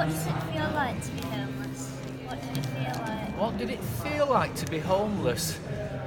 what does it feel like to be homeless? What did it feel like? What did it feel like to be homeless?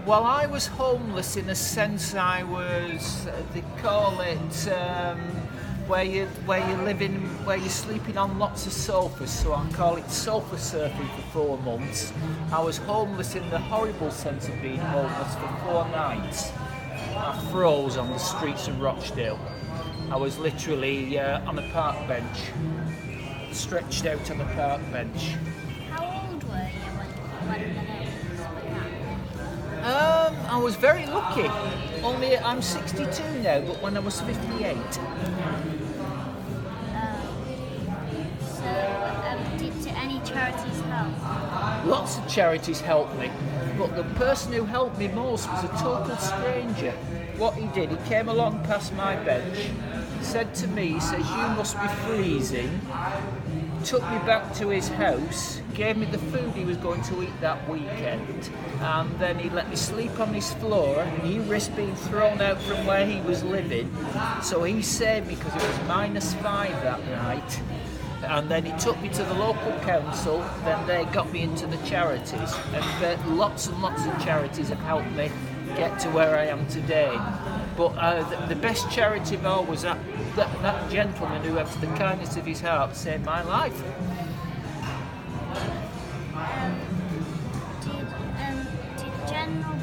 Well, I was homeless in a sense. I was, they call it, where you're living, where you're sleeping on lots of sofas. So I call it sofa surfing for 4 months. I was homeless in the horrible sense of being homeless for 4 nights. I froze on the streets of Rochdale. I was literally on a park bench, stretched out on a park bench. How old were you when the homeless began? I was very lucky. Only I'm 62 now, but when I was 58. Did any charities help? Lots of charities helped me, but the person who helped me most was a total stranger. What he did, he came along past my bench, said to me, he says, "You must be freezing," took me back to his house, gave me the food he was going to eat that weekend, and then he let me sleep on his floor, and he risked being thrown out from where he was living, so he saved me because it was -5 that night. And then he took me to the local council, then they got me into the charities, and lots and lots of charities have helped me get to where I am today. But the best charity of all was that gentleman who, out of the kindness of his heart, saved my life. Did general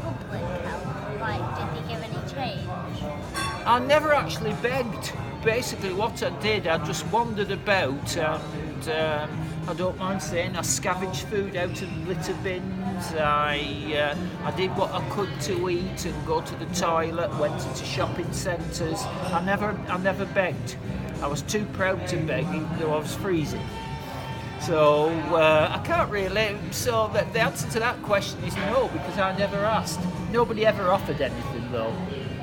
public help? Like, did they give any change? I never actually begged. Basically what I did, I just wandered about, and I don't mind saying I scavenged food out of litter bins. I did what I could to eat and go to the toilet, went into shopping centres. I never begged. I was too proud to beg, even though I was freezing. So I can't really. So the answer to that question is no, because I never asked. Nobody ever offered anything though,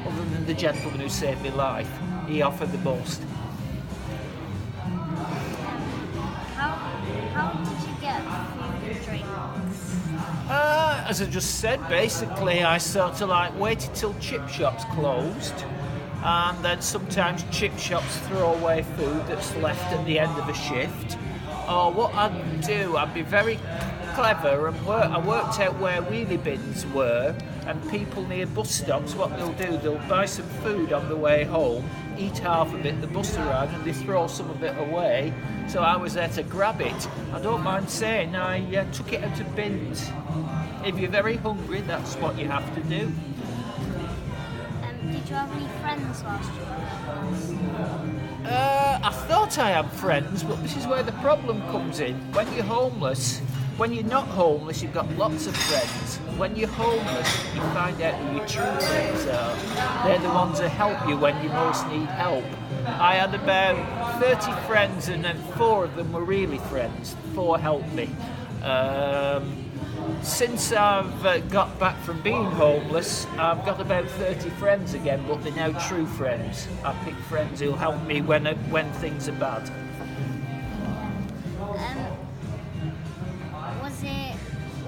other than the gentleman who saved my life. He offered the most. How did you get food and drinks? As I just said, basically I sort of like waited till chip shops closed, and then sometimes chip shops throw away food that's left at the end of a shift. Or what I'd do, I'd be very clever and I worked out where wheelie bins were, and people near bus stops, what they'll do, they'll buy some food on the way home, eat half of it, the bus arrives and they throw some of it away, so I was there to grab it. I don't mind saying I took it out of bins. If you're very hungry, that's what you have to do. Did you have any friends whilst you were homeless? I thought I had friends, but this is where the problem comes in. When you're homeless, when you're not homeless, you've got lots of friends. When you're homeless, you find out who your true friends are. They're the ones that help you when you most need help. I had about 30 friends, and then 4 of them were really friends. 4 helped me. Since I've got back from being homeless, I've got about 30 friends again, but they're now true friends. I pick friends who'll help me when things are bad.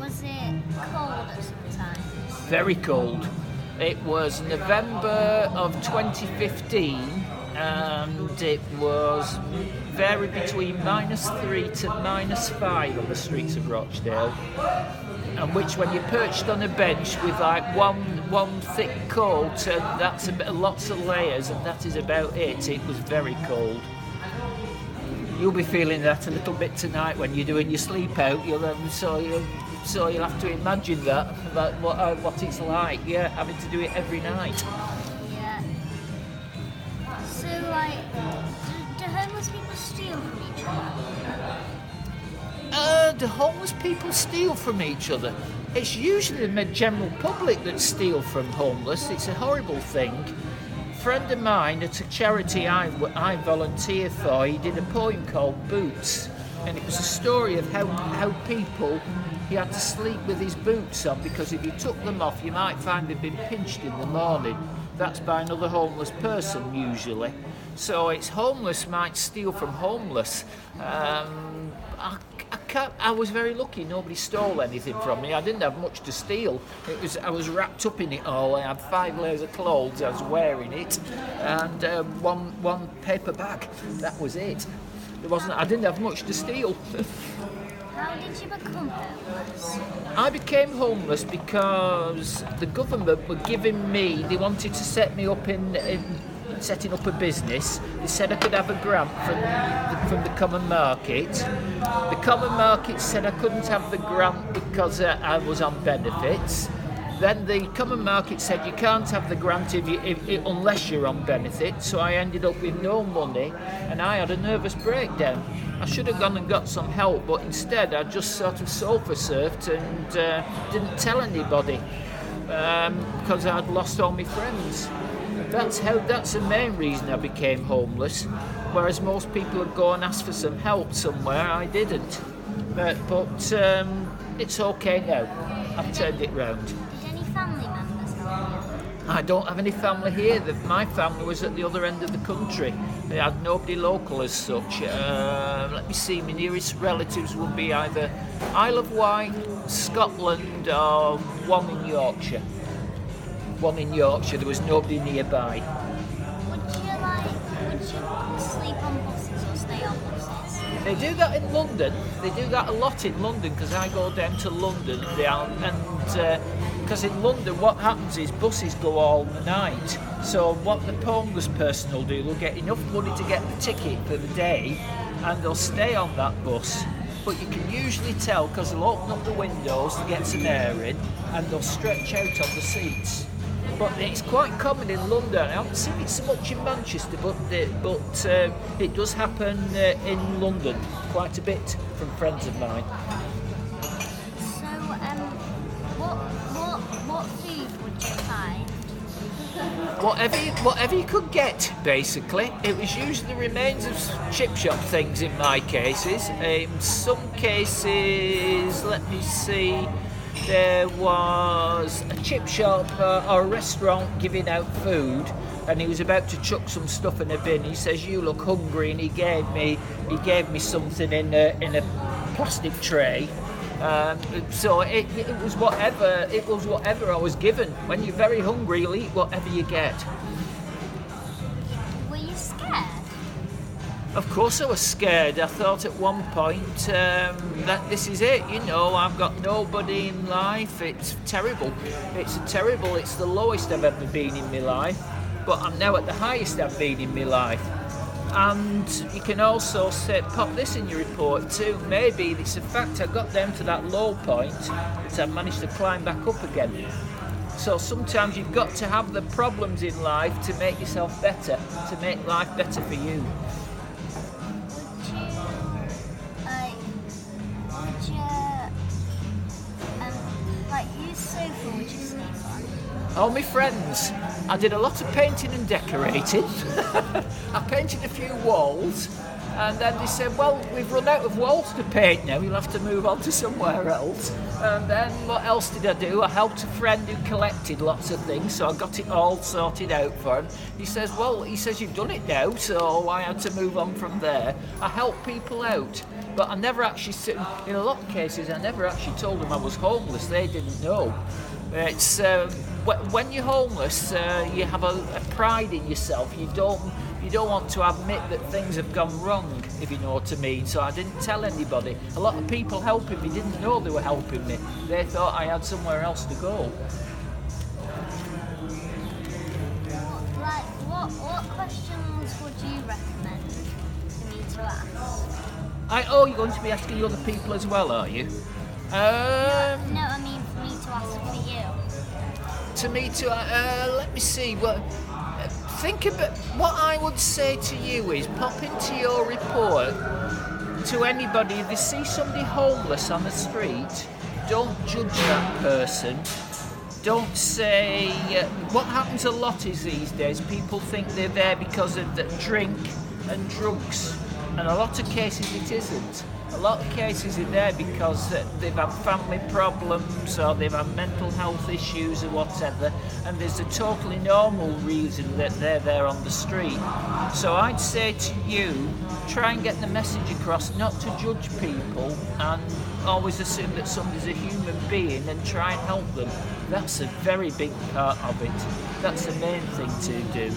Was it cold at some time? Very cold. It was November of 2015, and it was varied between -3 to -5 on the streets of Rochdale. And which, when you're perched on a bench with like one thick coat, and that's lots of layers, and that is about it. It was very cold. You'll be feeling that a little bit tonight when you're doing your sleep out. So you'll have to imagine that what it's like. Yeah, having to do it every night. Yeah. So, like, do homeless people steal from each other? Do homeless people steal from each other? It's usually the general public that steal from homeless. It's a horrible thing. A friend of mine at a charity I volunteer for, he did a poem called Boots, and it was a story of how people, he had to sleep with his boots on, because if you took them off you might find they'd been pinched in the morning. That's by another homeless person usually. So it's homeless might steal from homeless. I was very lucky. Nobody stole anything from me. I didn't have much to steal. I was wrapped up in it all. I had 5 layers of clothes. I was wearing it, and one paper bag. That was it. I didn't have much to steal. How did you become homeless? I became homeless because the government were giving me, they wanted to set me up in setting up a business. They said I could have a grant from the common market. The common market said I couldn't have the grant because I was on benefits. Then the common market said you can't have the grant unless you're on benefits. So I ended up with no money and I had a nervous breakdown. I should have gone and got some help, but instead I just sort of sofa surfed and didn't tell anybody because I'd lost all my friends. That's the main reason I became homeless. Whereas most people would go and ask for some help somewhere, I didn't. But it's okay now. I've turned it round. Did any family members help you? I don't have any family here. My family was at the other end of the country. They had nobody local as such. Let me see, my nearest relatives would be either Isle of Wight, Scotland, or one in Yorkshire. There was nobody nearby. Would you sleep on buses or stay on buses? They do that in London. They do that a lot in London because I go down to London because in London what happens is buses go all the night. So what the homeless person will do, they'll get enough money to get the ticket for the day and they'll stay on that bus. But you can usually tell because they'll open up the windows to get some air in and they'll stretch out on the seats. But it's quite common in London. I haven't seen it so much in Manchester, but it does happen in London quite a bit from friends of mine. So, what food would you find? Whatever you could get, basically. It was usually the remains of chip shop things in my cases. In some cases, let me see. There was a chip shop or a restaurant giving out food, and he was about to chuck some stuff in a bin. He says, "You look hungry," and he gave me something in a plastic tray. So it was whatever I was given. When you're very hungry, you'll eat whatever you get. Were you scared? Of course I was scared. I thought at one point that this is it, I've got nobody in life. It's terrible. It's the lowest I've ever been in my life, but I'm now at the highest I've been in my life. And you can also pop this in your report too. Maybe it's a fact I got down to that low point that I've managed to climb back up again. So sometimes you've got to have the problems in life to make yourself better, to make life better for you. Whose sofa would you sleep on? All my friends. I did a lot of painting and decorating. I painted a few walls, and then they said, "Well, we've run out of walls to paint now. You'll have to move on to somewhere else." And then what else did I do? I helped a friend who collected lots of things, so I got it all sorted out for him. He says, "You've done it now," so I had to move on from there. I helped people out. But I never actually, in a lot of cases, I never actually told them I was homeless. They didn't know. It's when you're homeless, you have a pride in yourself. You don't want to admit that things have gone wrong, if you know what I mean. So I didn't tell anybody. A lot of people helping me didn't know they were helping me. They thought I had somewhere else to go. What questions would you recommend for me to ask? You're going to be asking other people as well, are you? No, I mean for me to ask for you. Let me see. Think about what I would say to you is pop into your report to anybody. If they see somebody homeless on the street, don't judge that person. Don't say. What happens a lot is these days people think they're there because of the drink and drugs. And a lot of cases it isn't. A lot of cases are there because they've had family problems or they've had mental health issues or whatever, and there's a totally normal reason that they're there on the street. So I'd say to you, try and get the message across not to judge people and always assume that somebody's a human being and try and help them. That's a very big part of it. That's the main thing to do.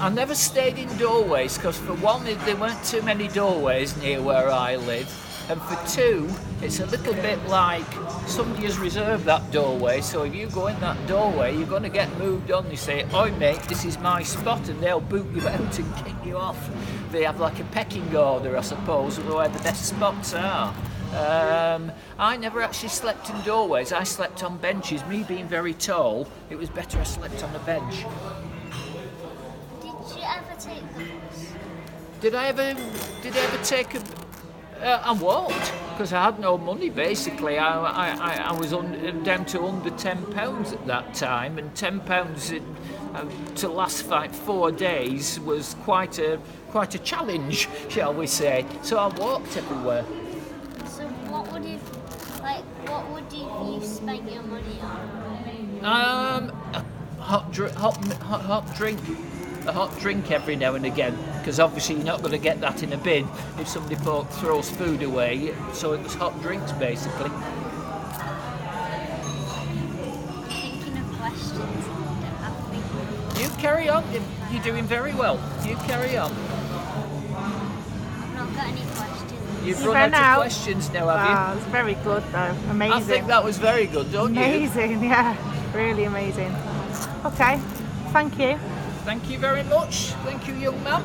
I never stayed in doorways because for one, there weren't too many doorways near where I live, and for two, it's a little bit like somebody has reserved that doorway, so if you go in that doorway, you're going to get moved on. You say, "Oi mate, this is my spot," and they'll boot you out and kick you off. They have like a pecking order, I suppose, of where the best spots are. I never actually slept in doorways. I slept on benches. Me being very tall, it was better I slept on a bench. Did you ever take the bus? Did I ever take a? I walked because I had no money. Basically, I was down to under £10 at that time, and £10 to last like 4 days was quite a challenge, shall we say? So I walked everywhere. So what would you spend your money on? A hot drink every now and again, because obviously you're not going to get that in a bin if somebody throws food away. So it was hot drinks basically. I'm thinking of questions. Don't have to. You carry on. You're doing very well. You carry on. I've not got any questions. You've run out of questions now, have you? Wow, it's very good though. Amazing. I think that was very good, don't you? Amazing, yeah. Really amazing. Okay, thank you. Thank you very much. Thank you, young man.